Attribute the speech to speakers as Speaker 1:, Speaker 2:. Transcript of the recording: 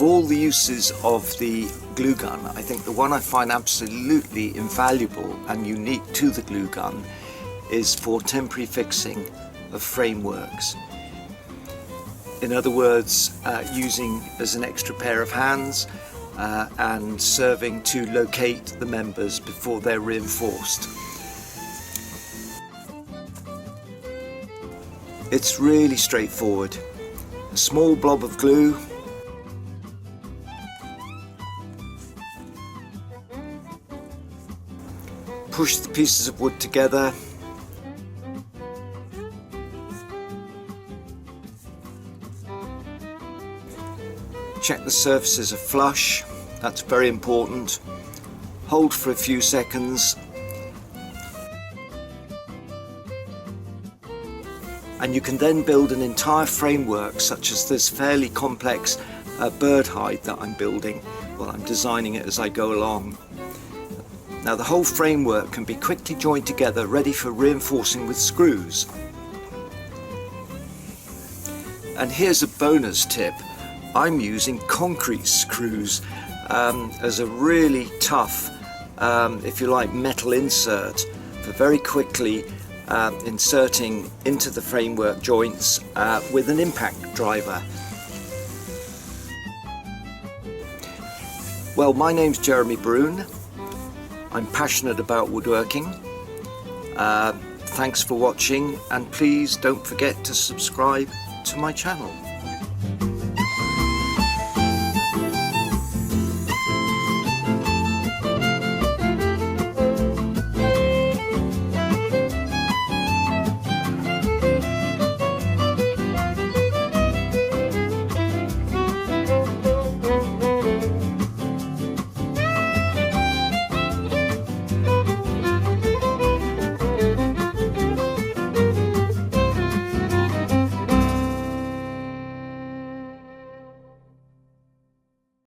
Speaker 1: all the uses of the glue gun, I think the one I find absolutely invaluable and unique to the glue gun is for temporary fixing of frameworks. In other words, using as an extra pair of hands and serving to locate the members before they're reinforced. It's really straightforward. A small blob of glue, push the pieces of wood together, check the surfaces are flush, that's very important, hold for a few seconds, and you can then build an entire framework such as this fairly complex bird hide that I'm building. Well, I'm designing it as I go along. Now the whole framework can be quickly joined together, ready for reinforcing with screws. And here's a bonus tip. I'm using concrete screws as a really tough, if you like, metal insert for very quickly inserting into the framework joints with an impact driver. Well, my name's Jeremy Broon. I'm passionate about woodworking. Thanks for watching, and please don't forget to subscribe to my channel.